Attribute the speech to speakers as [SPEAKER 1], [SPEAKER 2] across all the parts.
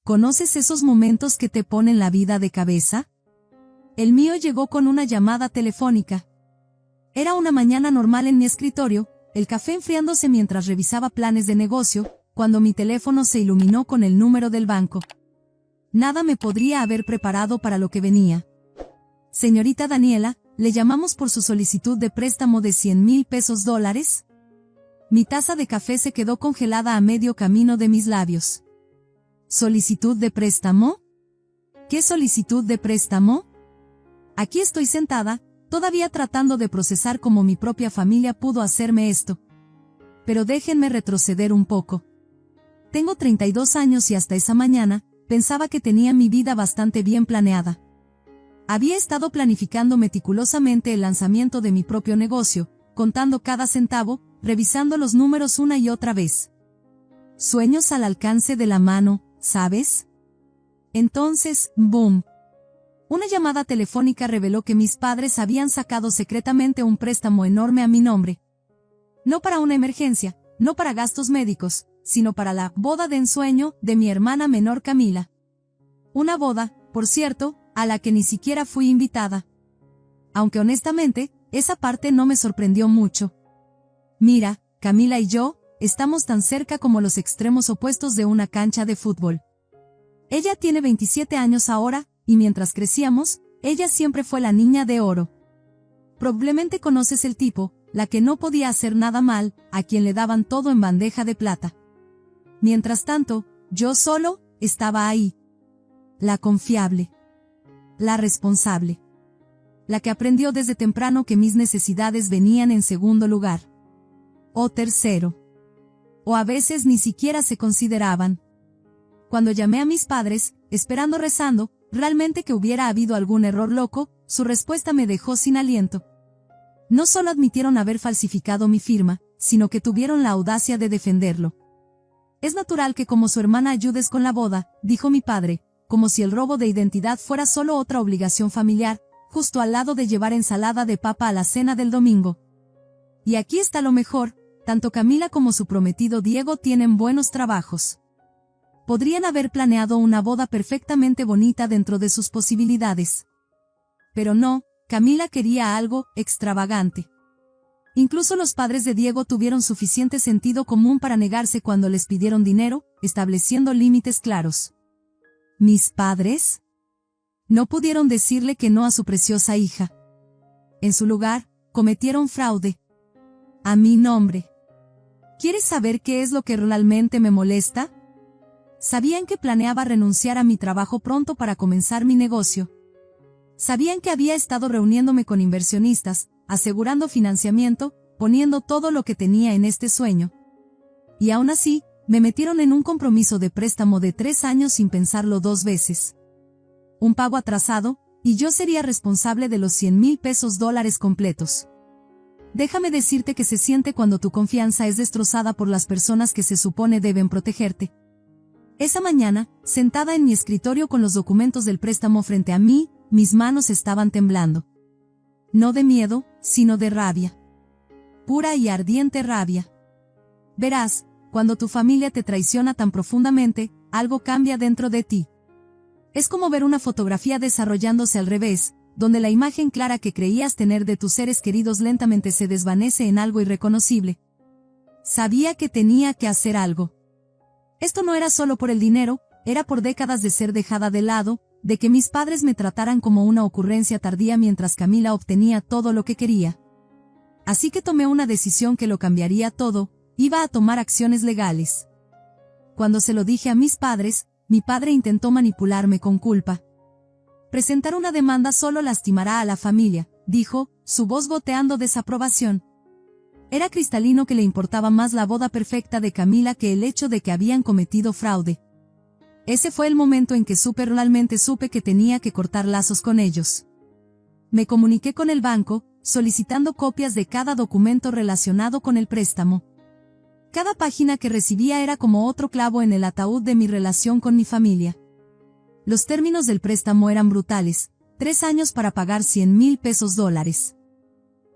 [SPEAKER 1] ¿Conoces esos momentos que te ponen la vida de cabeza? El mío llegó con una llamada telefónica. Era una mañana normal en mi escritorio, el café enfriándose mientras revisaba planes de negocio, cuando mi teléfono se iluminó con el número del banco. Nada me podría haber preparado para lo que venía. Señorita Daniela, ¿le llamamos por su solicitud de préstamo de $100,000? Mi taza de café se quedó congelada a medio camino de mis labios. ¿Solicitud de préstamo? ¿Qué solicitud de préstamo? Aquí estoy sentada, todavía tratando de procesar cómo mi propia familia pudo hacerme esto. Pero déjenme retroceder un poco. Tengo 32 años y hasta esa mañana, pensaba que tenía mi vida bastante bien planeada. Había estado planificando meticulosamente el lanzamiento de mi propio negocio, contando cada centavo, revisando los números una y otra vez. Sueños al alcance de la mano, ¿sabes? Entonces, ¡boom! Una llamada telefónica reveló que mis padres habían sacado secretamente un préstamo enorme a mi nombre. No para una emergencia, no para gastos médicos, sino para la boda de ensueño de mi hermana menor Camila. Una boda, por cierto, a la que ni siquiera fui invitada. Aunque honestamente, esa parte no me sorprendió mucho. Mira, Camila y yo, estamos tan cerca como los extremos opuestos de una cancha de fútbol. Ella tiene 27 años ahora, y mientras crecíamos, ella siempre fue la niña de oro. Probablemente conoces el tipo, la que no podía hacer nada mal, a quien le daban todo en bandeja de plata. Mientras tanto, yo solo, estaba ahí. La confiable. La responsable. La que aprendió desde temprano que mis necesidades venían en segundo lugar. O tercero. O a veces ni siquiera se consideraban. Cuando llamé a mis padres, esperando rezando, realmente que hubiera habido algún error loco, su respuesta me dejó sin aliento. No solo admitieron haber falsificado mi firma, sino que tuvieron la audacia de defenderlo. Es natural que como su hermana ayudes con la boda, dijo mi padre, como si el robo de identidad fuera solo otra obligación familiar, justo al lado de llevar ensalada de papa a la cena del domingo. Y aquí está lo mejor, tanto Camila como su prometido Diego tienen buenos trabajos. Podrían haber planeado una boda perfectamente bonita dentro de sus posibilidades. Pero no, Camila quería algo extravagante. Incluso los padres de Diego tuvieron suficiente sentido común para negarse cuando les pidieron dinero, estableciendo límites claros. ¿Mis padres? No pudieron decirle que no a su preciosa hija. En su lugar, cometieron fraude. A mi nombre. ¿Quieres saber qué es lo que realmente me molesta? Sabían que planeaba renunciar a mi trabajo pronto para comenzar mi negocio. Sabían que había estado reuniéndome con inversionistas, asegurando financiamiento, poniendo todo lo que tenía en este sueño. Y aún así, me metieron en un compromiso de préstamo de 3 años sin pensarlo 2 veces. Un pago atrasado, y yo sería responsable de los $100,000 completos. Déjame decirte que se siente cuando tu confianza es destrozada por las personas que se supone deben protegerte. Esa mañana, sentada en mi escritorio con los documentos del préstamo frente a mí, mis manos estaban temblando. No de miedo, sino de rabia. Pura y ardiente rabia. Verás, cuando tu familia te traiciona tan profundamente, algo cambia dentro de ti. Es como ver una fotografía desarrollándose al revés, donde la imagen clara que creías tener de tus seres queridos lentamente se desvanece en algo irreconocible. Sabía que tenía que hacer algo. Esto no era solo por el dinero, era por décadas de ser dejada de lado, de que mis padres me trataran como una ocurrencia tardía mientras Camila obtenía todo lo que quería. Así que tomé una decisión que lo cambiaría todo, iba a tomar acciones legales. Cuando se lo dije a mis padres, mi padre intentó manipularme con culpa. Presentar una demanda solo lastimará a la familia, dijo, su voz goteando desaprobación. Era cristalino que le importaba más la boda perfecta de Camila que el hecho de que habían cometido fraude. Ese fue el momento en que realmente supe que tenía que cortar lazos con ellos. Me comuniqué con el banco, solicitando copias de cada documento relacionado con el préstamo. Cada página que recibía era como otro clavo en el ataúd de mi relación con mi familia. Los términos del préstamo eran brutales, 3 años para pagar $100,000.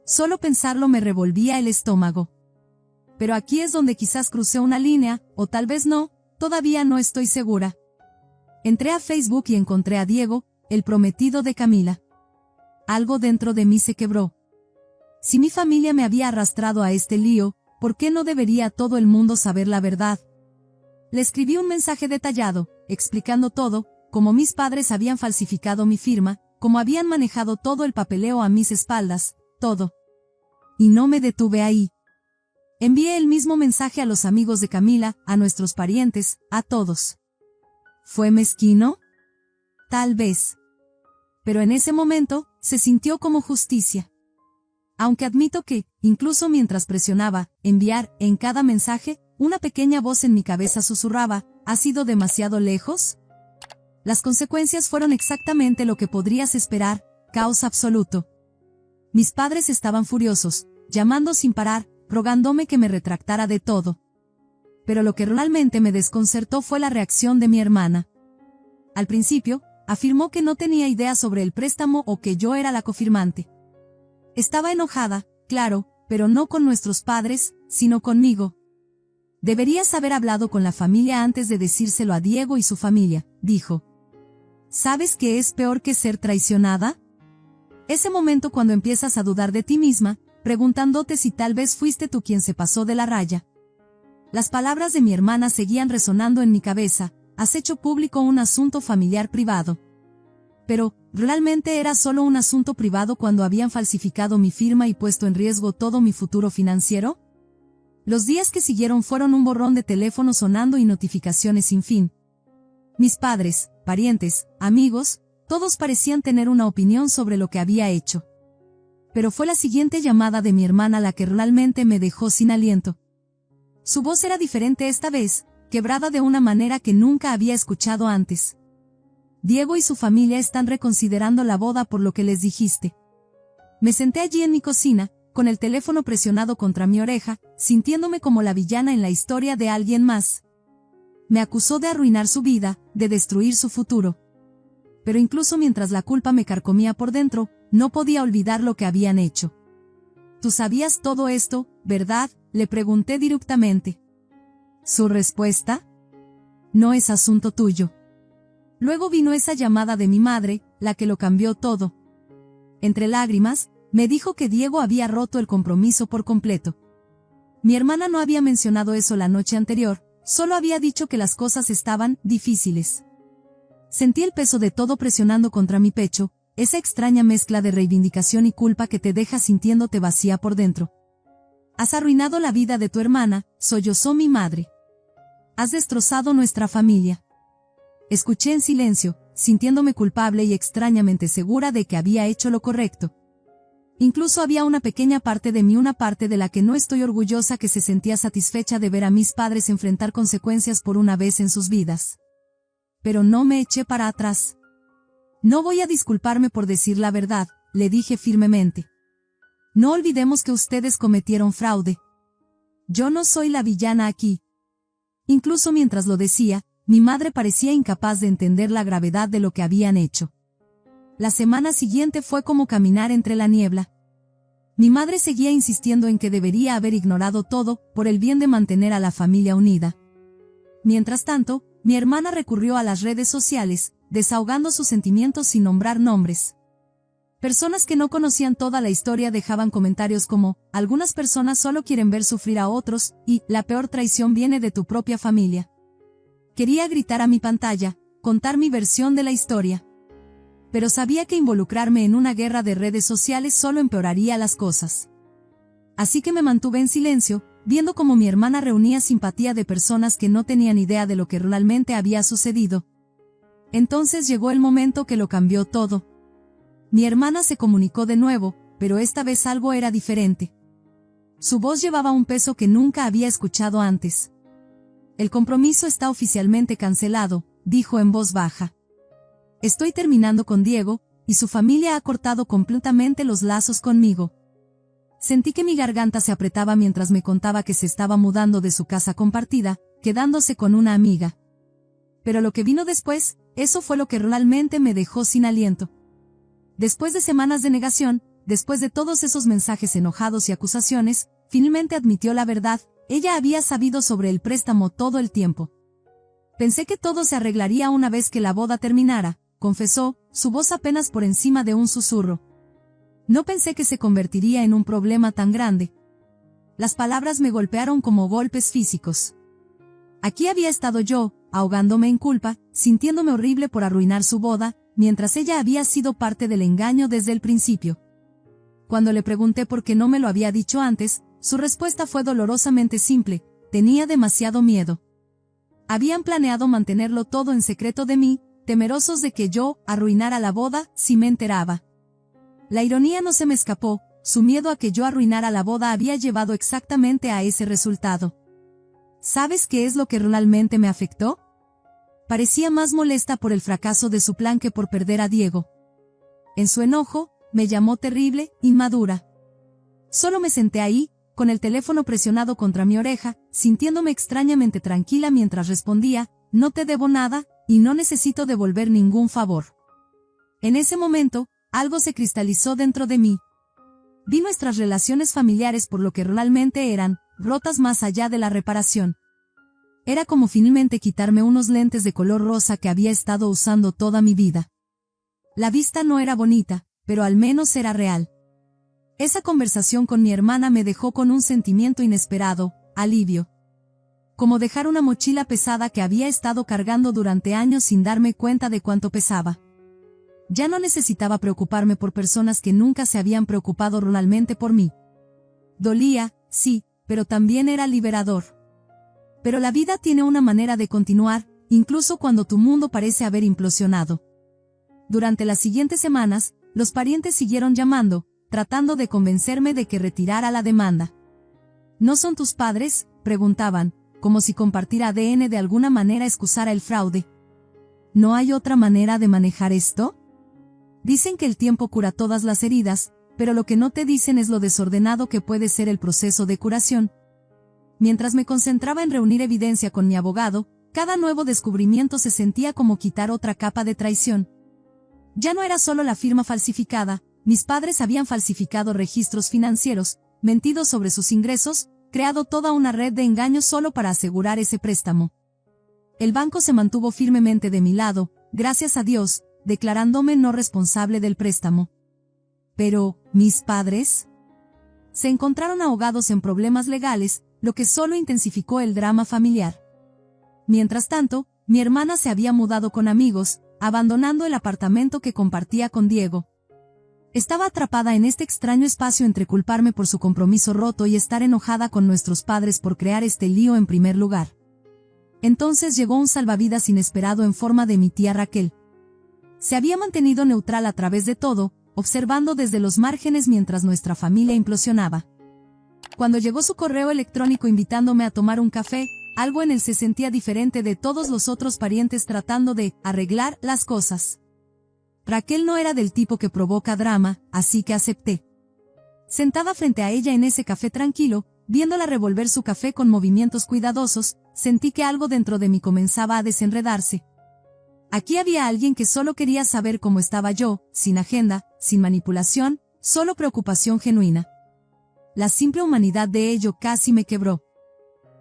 [SPEAKER 1] Solo pensarlo me revolvía el estómago. Pero aquí es donde quizás crucé una línea, o tal vez no, todavía no estoy segura. Entré a Facebook y encontré a Diego, el prometido de Camila. Algo dentro de mí se quebró. Si mi familia me había arrastrado a este lío, ¿por qué no debería todo el mundo saber la verdad? Le escribí un mensaje detallado, explicando todo, cómo mis padres habían falsificado mi firma, cómo habían manejado todo el papeleo a mis espaldas, todo. Y no me detuve ahí. Envié el mismo mensaje a los amigos de Camila, a nuestros parientes, a todos. ¿Fue mezquino? Tal vez. Pero en ese momento, se sintió como justicia. Aunque admito que, incluso mientras presionaba enviar en cada mensaje, una pequeña voz en mi cabeza susurraba, ¿has ido demasiado lejos? Las consecuencias fueron exactamente lo que podrías esperar, caos absoluto. Mis padres estaban furiosos, llamando sin parar, rogándome que me retractara de todo. Pero lo que realmente me desconcertó fue la reacción de mi hermana. Al principio, afirmó que no tenía idea sobre el préstamo o que yo era la cofirmante. Estaba enojada, claro, pero no con nuestros padres, sino conmigo. Deberías haber hablado con la familia antes de decírselo a Diego y su familia, dijo. ¿Sabes qué es peor que ser traicionada? Ese momento cuando empiezas a dudar de ti misma, preguntándote si tal vez fuiste tú quien se pasó de la raya. Las palabras de mi hermana seguían resonando en mi cabeza, has hecho público un asunto familiar privado. Pero, ¿realmente era solo un asunto privado cuando habían falsificado mi firma y puesto en riesgo todo mi futuro financiero? Los días que siguieron fueron un borrón de teléfono sonando y notificaciones sin fin. Mis padres, parientes, amigos, todos parecían tener una opinión sobre lo que había hecho. Pero fue la siguiente llamada de mi hermana la que realmente me dejó sin aliento. Su voz era diferente esta vez, quebrada de una manera que nunca había escuchado antes. Diego y su familia están reconsiderando la boda por lo que les dijiste. Me senté allí en mi cocina, con el teléfono presionado contra mi oreja, sintiéndome como la villana en la historia de alguien más. Me acusó de arruinar su vida, de destruir su futuro. Pero incluso mientras la culpa me carcomía por dentro, no podía olvidar lo que habían hecho. ¿Tú sabías todo esto, verdad?, le pregunté directamente. Su respuesta: no es asunto tuyo. Luego vino esa llamada de mi madre, la que lo cambió todo. Entre lágrimas, me dijo que Diego había roto el compromiso por completo. Mi hermana no había mencionado eso la noche anterior, solo había dicho que las cosas estaban difíciles. Sentí el peso de todo presionando contra mi pecho, esa extraña mezcla de reivindicación y culpa que te deja sintiéndote vacía por dentro. Has arruinado la vida de tu hermana, sollozó mi madre. Has destrozado nuestra familia. Escuché en silencio, sintiéndome culpable y extrañamente segura de que había hecho lo correcto. Incluso había una pequeña parte de mí, una parte de la que no estoy orgullosa, que se sentía satisfecha de ver a mis padres enfrentar consecuencias por una vez en sus vidas. Pero no me eché para atrás. No voy a disculparme por decir la verdad, le dije firmemente. No olvidemos que ustedes cometieron fraude. Yo no soy la villana aquí. Incluso mientras lo decía, mi madre parecía incapaz de entender la gravedad de lo que habían hecho. La semana siguiente fue como caminar entre la niebla. Mi madre seguía insistiendo en que debería haber ignorado todo, por el bien de mantener a la familia unida. Mientras tanto, mi hermana recurrió a las redes sociales, desahogando sus sentimientos sin nombrar nombres. Personas que no conocían toda la historia dejaban comentarios como, algunas personas solo quieren ver sufrir a otros, y, la peor traición viene de tu propia familia. Quería gritar a mi pantalla, contar mi versión de la historia. Pero sabía que involucrarme en una guerra de redes sociales solo empeoraría las cosas. Así que me mantuve en silencio, viendo cómo mi hermana reunía simpatía de personas que no tenían idea de lo que realmente había sucedido. Entonces llegó el momento que lo cambió todo. Mi hermana se comunicó de nuevo, pero esta vez algo era diferente. Su voz llevaba un peso que nunca había escuchado antes. El compromiso está oficialmente cancelado, dijo en voz baja. Estoy terminando con Diego, y su familia ha cortado completamente los lazos conmigo. Sentí que mi garganta se apretaba mientras me contaba que se estaba mudando de su casa compartida, quedándose con una amiga. Pero lo que vino después, eso fue lo que realmente me dejó sin aliento. Después de semanas de negación, después de todos esos mensajes enojados y acusaciones, finalmente admitió la verdad: ella había sabido sobre el préstamo todo el tiempo. Pensé que todo se arreglaría una vez que la boda terminara, confesó, su voz apenas por encima de un susurro. No pensé que se convertiría en un problema tan grande. Las palabras me golpearon como golpes físicos. Aquí había estado yo, ahogándome en culpa, sintiéndome horrible por arruinar su boda, mientras ella había sido parte del engaño desde el principio. Cuando le pregunté por qué no me lo había dicho antes, su respuesta fue dolorosamente simple: tenía demasiado miedo. Habían planeado mantenerlo todo en secreto de mí, temerosos de que yo arruinara la boda si me enteraba. La ironía no se me escapó, su miedo a que yo arruinara la boda había llevado exactamente a ese resultado. ¿Sabes qué es lo que realmente me afectó? Parecía más molesta por el fracaso de su plan que por perder a Diego. En su enojo, me llamó terrible, inmadura. Solo me senté ahí, con el teléfono presionado contra mi oreja, sintiéndome extrañamente tranquila mientras respondía: no te debo nada, y no necesito devolver ningún favor. En ese momento, algo se cristalizó dentro de mí. Vi nuestras relaciones familiares por lo que realmente eran, rotas más allá de la reparación. Era como finalmente quitarme unos lentes de color rosa que había estado usando toda mi vida. La vista no era bonita, pero al menos era real. Esa conversación con mi hermana me dejó con un sentimiento inesperado, alivio. Como dejar una mochila pesada que había estado cargando durante años sin darme cuenta de cuánto pesaba. Ya no necesitaba preocuparme por personas que nunca se habían preocupado realmente por mí. Dolía, sí, pero también era liberador. Pero la vida tiene una manera de continuar, incluso cuando tu mundo parece haber implosionado. Durante las siguientes semanas, los parientes siguieron llamando, tratando de convencerme de que retirara la demanda. ¿No son tus padres?, preguntaban, como si compartir ADN de alguna manera excusara el fraude. ¿No hay otra manera de manejar esto? Dicen que el tiempo cura todas las heridas, pero lo que no te dicen es lo desordenado que puede ser el proceso de curación. Mientras me concentraba en reunir evidencia con mi abogado, cada nuevo descubrimiento se sentía como quitar otra capa de traición. Ya no era solo la firma falsificada, mis padres habían falsificado registros financieros, mentido sobre sus ingresos, creado toda una red de engaños solo para asegurar ese préstamo. El banco se mantuvo firmemente de mi lado, gracias a Dios, declarándome no responsable del préstamo. Pero, ¿mis padres? Se encontraron ahogados en problemas legales, lo que solo intensificó el drama familiar. Mientras tanto, mi hermana se había mudado con amigos, abandonando el apartamento que compartía con Diego. Estaba atrapada en este extraño espacio entre culparme por su compromiso roto y estar enojada con nuestros padres por crear este lío en primer lugar. Entonces llegó un salvavidas inesperado en forma de mi tía Raquel. Se había mantenido neutral a través de todo, observando desde los márgenes mientras nuestra familia implosionaba. Cuando llegó su correo electrónico invitándome a tomar un café, algo en él se sentía diferente de todos los otros parientes tratando de arreglar las cosas. Raquel no era del tipo que provoca drama, así que acepté. Sentada frente a ella en ese café tranquilo, viéndola revolver su café con movimientos cuidadosos, sentí que algo dentro de mí comenzaba a desenredarse. Aquí había alguien que solo quería saber cómo estaba yo, sin agenda, sin manipulación, solo preocupación genuina. La simple humanidad de ello casi me quebró.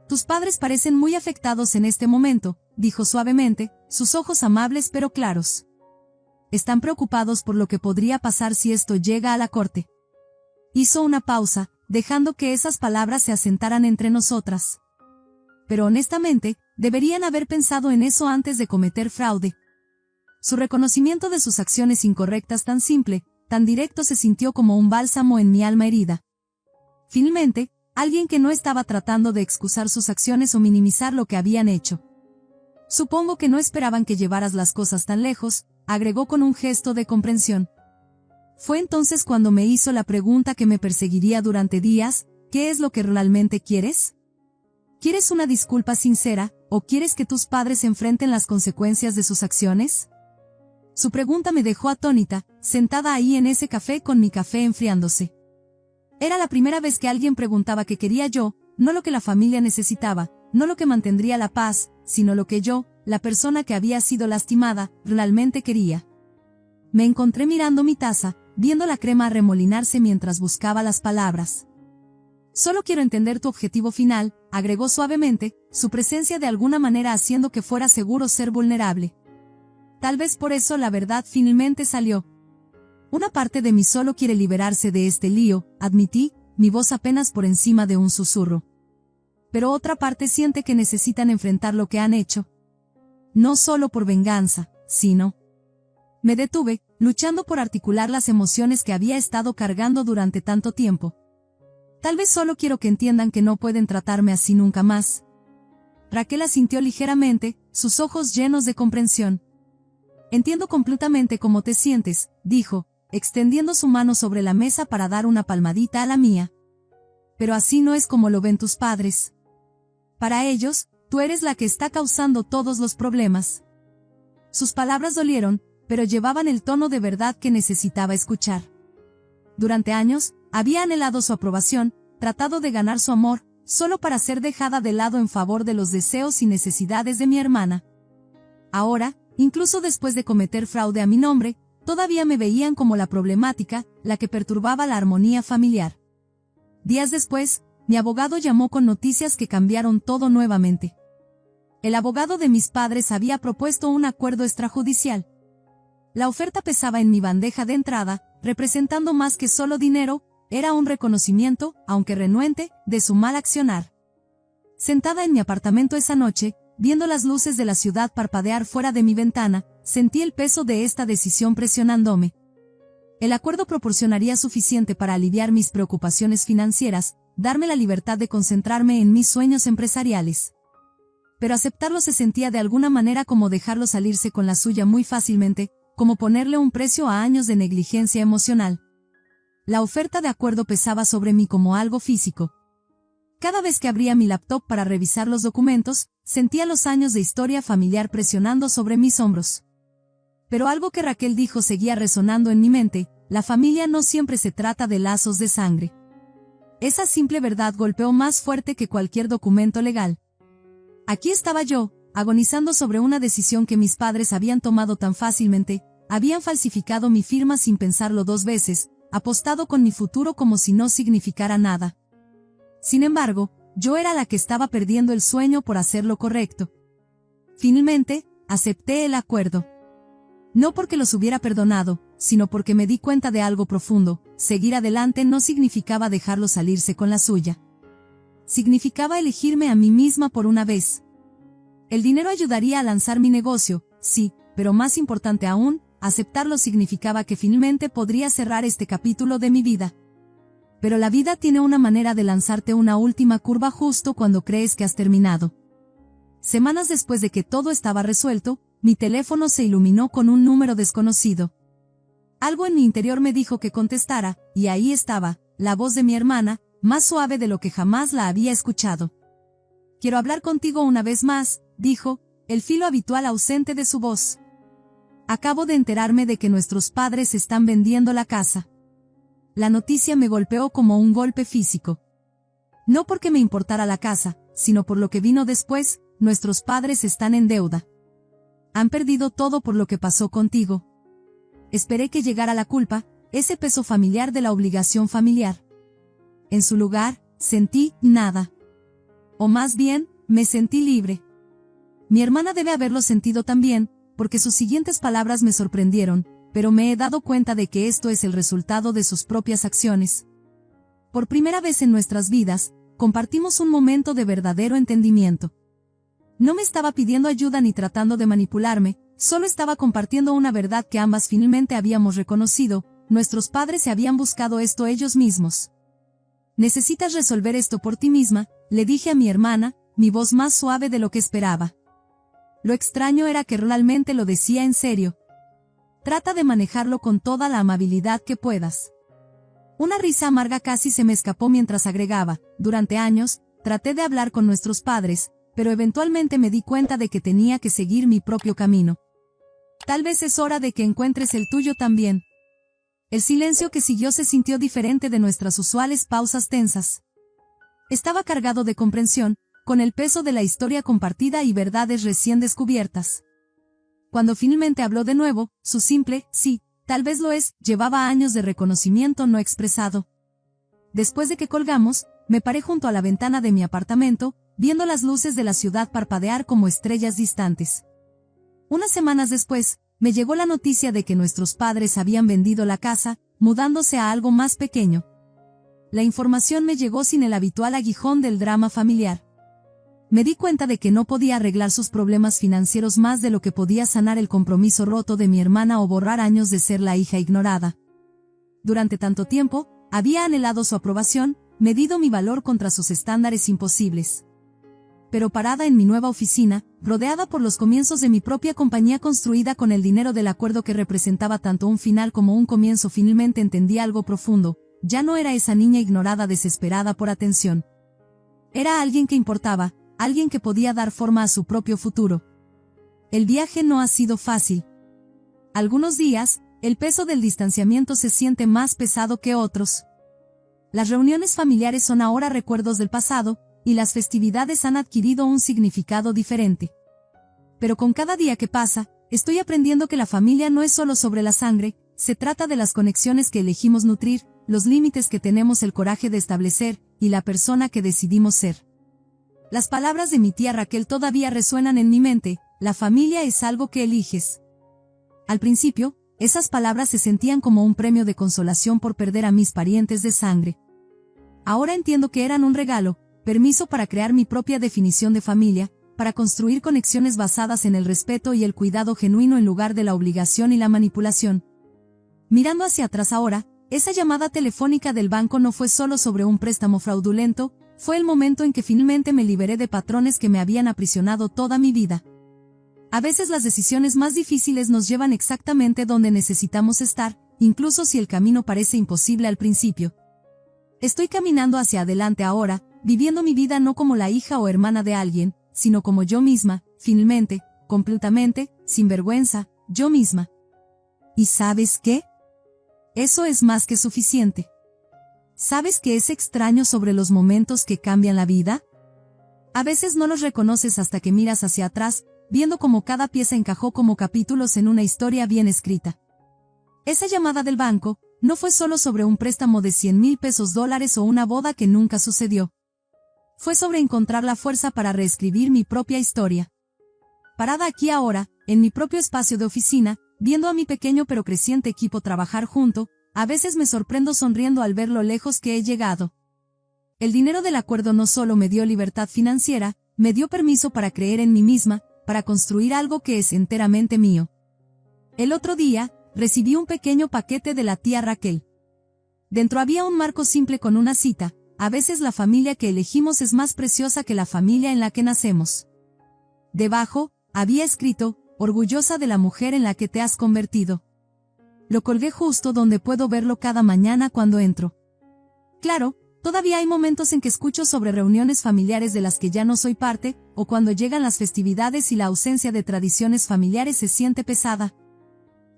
[SPEAKER 1] Tus padres parecen muy afectados en este momento, dijo suavemente, sus ojos amables pero claros. Están preocupados por lo que podría pasar si esto llega a la corte. Hizo una pausa, dejando que esas palabras se asentaran entre nosotras. Pero honestamente, deberían haber pensado en eso antes de cometer fraude. Su reconocimiento de sus acciones incorrectas tan simple, tan directo se sintió como un bálsamo en mi alma herida. Finalmente, alguien que no estaba tratando de excusar sus acciones o minimizar lo que habían hecho. Supongo que no esperaban que llevaras las cosas tan lejos, agregó con un gesto de comprensión. Fue entonces cuando me hizo la pregunta que me perseguiría durante días: ¿qué es lo que realmente quieres? ¿Quieres una disculpa sincera, o quieres que tus padres enfrenten las consecuencias de sus acciones? Su pregunta me dejó atónita, sentada ahí en ese café con mi café enfriándose. Era la primera vez que alguien preguntaba qué quería yo, no lo que la familia necesitaba, no lo que mantendría la paz, sino lo que yo, la persona que había sido lastimada, realmente quería. Me encontré mirando mi taza, viendo la crema arremolinarse mientras buscaba las palabras. Solo quiero entender tu objetivo final, agregó suavemente, su presencia de alguna manera haciendo que fuera seguro ser vulnerable. Tal vez por eso la verdad finalmente salió. Una parte de mí solo quiere liberarse de este lío, admití, mi voz apenas por encima de un susurro. Pero otra parte siente que necesitan enfrentar lo que han hecho. No solo por venganza, sino... Me detuve, luchando por articular las emociones que había estado cargando durante tanto tiempo. Tal vez solo quiero que entiendan que no pueden tratarme así nunca más. Raquel asintió ligeramente, sus ojos llenos de comprensión. Entiendo completamente cómo te sientes, dijo, extendiendo su mano sobre la mesa para dar una palmadita a la mía. Pero así no es como lo ven tus padres. Para ellos, tú eres la que está causando todos los problemas. Sus palabras dolieron, pero llevaban el tono de verdad que necesitaba escuchar. Durante años, había anhelado su aprobación, tratado de ganar su amor, solo para ser dejada de lado en favor de los deseos y necesidades de mi hermana. Ahora, incluso después de cometer fraude a mi nombre, todavía me veían como la problemática, la que perturbaba la armonía familiar. Días después, mi abogado llamó con noticias que cambiaron todo nuevamente. El abogado de mis padres había propuesto un acuerdo extrajudicial. La oferta pesaba en mi bandeja de entrada, representando más que solo dinero, era un reconocimiento, aunque renuente, de su mal accionar. Sentada en mi apartamento esa noche, viendo las luces de la ciudad parpadear fuera de mi ventana, sentí el peso de esta decisión presionándome. El acuerdo proporcionaría suficiente para aliviar mis preocupaciones financieras, darme la libertad de concentrarme en mis sueños empresariales. Pero aceptarlo se sentía de alguna manera como dejarlo salirse con la suya muy fácilmente, como ponerle un precio a años de negligencia emocional. La oferta de acuerdo pesaba sobre mí como algo físico. Cada vez que abría mi laptop para revisar los documentos, sentía los años de historia familiar presionando sobre mis hombros. Pero algo que Raquel dijo seguía resonando en mi mente: la familia no siempre se trata de lazos de sangre. Esa simple verdad golpeó más fuerte que cualquier documento legal. Aquí estaba yo, agonizando sobre una decisión que mis padres habían tomado tan fácilmente, habían falsificado mi firma sin pensarlo dos veces, apostado con mi futuro como si no significara nada. Sin embargo, yo era la que estaba perdiendo el sueño por hacer lo correcto. Finalmente, acepté el acuerdo. No porque los hubiera perdonado, sino porque me di cuenta de algo profundo: seguir adelante no significaba dejarlo salirse con la suya. Significaba elegirme a mí misma por una vez. El dinero ayudaría a lanzar mi negocio, sí, pero más importante aún, aceptarlo significaba que finalmente podría cerrar este capítulo de mi vida. Pero la vida tiene una manera de lanzarte una última curva justo cuando crees que has terminado. Semanas después de que todo estaba resuelto, mi teléfono se iluminó con un número desconocido. Algo en mi interior me dijo que contestara, y ahí estaba, la voz de mi hermana, más suave de lo que jamás la había escuchado. «Quiero hablar contigo una vez más», dijo, el filo habitual ausente de su voz. «Acabo de enterarme de que nuestros padres están vendiendo la casa». La noticia me golpeó como un golpe físico. No porque me importara la casa, sino por lo que vino después: nuestros padres están en deuda. Han perdido todo por lo que pasó contigo. Esperé que llegara la culpa, ese peso familiar de la obligación familiar. En su lugar, sentí nada. O más bien, me sentí libre. Mi hermana debe haberlo sentido también, porque sus siguientes palabras me sorprendieron, pero me he dado cuenta de que esto es el resultado de sus propias acciones. Por primera vez en nuestras vidas, compartimos un momento de verdadero entendimiento. No me estaba pidiendo ayuda ni tratando de manipularme, solo estaba compartiendo una verdad que ambas finalmente habíamos reconocido: nuestros padres se habían buscado esto ellos mismos. «Necesitas resolver esto por ti misma», le dije a mi hermana, mi voz más suave de lo que esperaba. Lo extraño era que realmente lo decía en serio. «Trata de manejarlo con toda la amabilidad que puedas». Una risa amarga casi se me escapó mientras agregaba: «Durante años, traté de hablar con nuestros padres, pero eventualmente me di cuenta de que tenía que seguir mi propio camino. Tal vez es hora de que encuentres el tuyo también». El silencio que siguió se sintió diferente de nuestras usuales pausas tensas. Estaba cargado de comprensión, con el peso de la historia compartida y verdades recién descubiertas. Cuando finalmente habló de nuevo, su simple «sí, tal vez lo es» llevaba años de reconocimiento no expresado. Después de que colgamos, me paré junto a la ventana de mi apartamento, viendo las luces de la ciudad parpadear como estrellas distantes. Unas semanas después, me llegó la noticia de que nuestros padres habían vendido la casa, mudándose a algo más pequeño. La información me llegó sin el habitual aguijón del drama familiar. Me di cuenta de que no podía arreglar sus problemas financieros más de lo que podía sanar el compromiso roto de mi hermana o borrar años de ser la hija ignorada. Durante tanto tiempo, había anhelado su aprobación, medido mi valor contra sus estándares imposibles. Pero parada en mi nueva oficina, rodeada por los comienzos de mi propia compañía construida con el dinero del acuerdo que representaba tanto un final como un comienzo, finalmente entendí algo profundo: ya no era esa niña ignorada desesperada por atención. Era alguien que importaba, alguien que podía dar forma a su propio futuro. El viaje no ha sido fácil. Algunos días, el peso del distanciamiento se siente más pesado que otros. Las reuniones familiares son ahora recuerdos del pasado, y las festividades han adquirido un significado diferente. Pero con cada día que pasa, estoy aprendiendo que la familia no es solo sobre la sangre, se trata de las conexiones que elegimos nutrir, los límites que tenemos el coraje de establecer, y la persona que decidimos ser. Las palabras de mi tía Raquel todavía resuenan en mi mente: la familia es algo que eliges. Al principio, esas palabras se sentían como un premio de consolación por perder a mis parientes de sangre. Ahora entiendo que eran un regalo, permiso para crear mi propia definición de familia, para construir conexiones basadas en el respeto y el cuidado genuino en lugar de la obligación y la manipulación. Mirando hacia atrás ahora, esa llamada telefónica del banco no fue solo sobre un préstamo fraudulento, fue el momento en que finalmente me liberé de patrones que me habían aprisionado toda mi vida. A veces las decisiones más difíciles nos llevan exactamente donde necesitamos estar, incluso si el camino parece imposible al principio. Estoy caminando hacia adelante ahora, viviendo mi vida no como la hija o hermana de alguien, sino como yo misma, finalmente, completamente, sin vergüenza, yo misma. ¿Y sabes qué? Eso es más que suficiente. ¿Sabes qué es extraño sobre los momentos que cambian la vida? A veces no los reconoces hasta que miras hacia atrás, viendo cómo cada pieza encajó como capítulos en una historia bien escrita. Esa llamada del banco no fue solo sobre un préstamo de $100,000 o una boda que nunca sucedió. Fue sobre encontrar la fuerza para reescribir mi propia historia. Parada aquí ahora, en mi propio espacio de oficina, viendo a mi pequeño pero creciente equipo trabajar junto, a veces me sorprendo sonriendo al ver lo lejos que he llegado. El dinero del acuerdo no solo me dio libertad financiera, me dio permiso para creer en mí misma, para construir algo que es enteramente mío. El otro día, recibí un pequeño paquete de la tía Raquel. Dentro había un marco simple con una cita: a veces la familia que elegimos es más preciosa que la familia en la que nacemos. Debajo, había escrito: orgullosa de la mujer en la que te has convertido. Lo colgué justo donde puedo verlo cada mañana cuando entro. Claro, todavía hay momentos en que escucho sobre reuniones familiares de las que ya no soy parte, o cuando llegan las festividades y la ausencia de tradiciones familiares se siente pesada.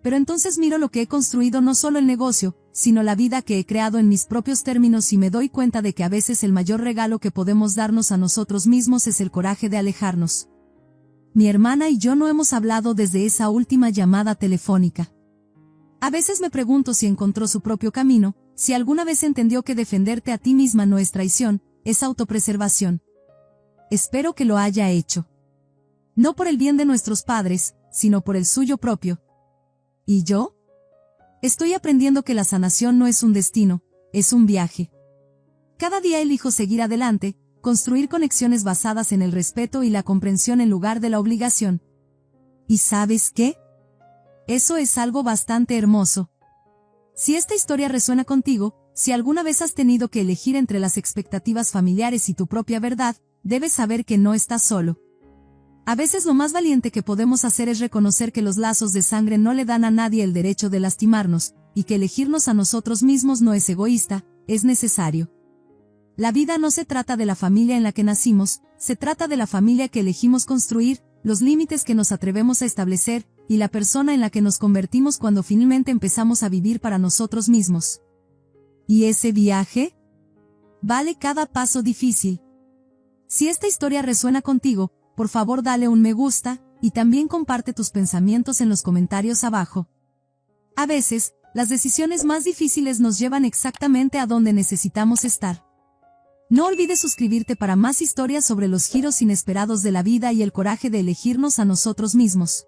[SPEAKER 1] Pero entonces miro lo que he construido, no solo el negocio, sino la vida que he creado en mis propios términos, y me doy cuenta de que a veces el mayor regalo que podemos darnos a nosotros mismos es el coraje de alejarnos. Mi hermana y yo no hemos hablado desde esa última llamada telefónica. A veces me pregunto si encontró su propio camino, si alguna vez entendió que defenderte a ti misma no es traición, es autopreservación. Espero que lo haya hecho. No por el bien de nuestros padres, sino por el suyo propio. ¿Y yo? Estoy aprendiendo que la sanación no es un destino, es un viaje. Cada día elijo seguir adelante, construir conexiones basadas en el respeto y la comprensión en lugar de la obligación. ¿Y sabes qué? Eso es algo bastante hermoso. Si esta historia resuena contigo, si alguna vez has tenido que elegir entre las expectativas familiares y tu propia verdad, debes saber que no estás solo. A veces lo más valiente que podemos hacer es reconocer que los lazos de sangre no le dan a nadie el derecho de lastimarnos, y que elegirnos a nosotros mismos no es egoísta, es necesario. La vida no se trata de la familia en la que nacimos, se trata de la familia que elegimos construir, los límites que nos atrevemos a establecer, y la persona en la que nos convertimos cuando finalmente empezamos a vivir para nosotros mismos. ¿Y ese viaje? Vale cada paso difícil. Si esta historia resuena contigo, por favor dale un me gusta, y también comparte tus pensamientos en los comentarios abajo. A veces, las decisiones más difíciles nos llevan exactamente a donde necesitamos estar. No olvides suscribirte para más historias sobre los giros inesperados de la vida y el coraje de elegirnos a nosotros mismos.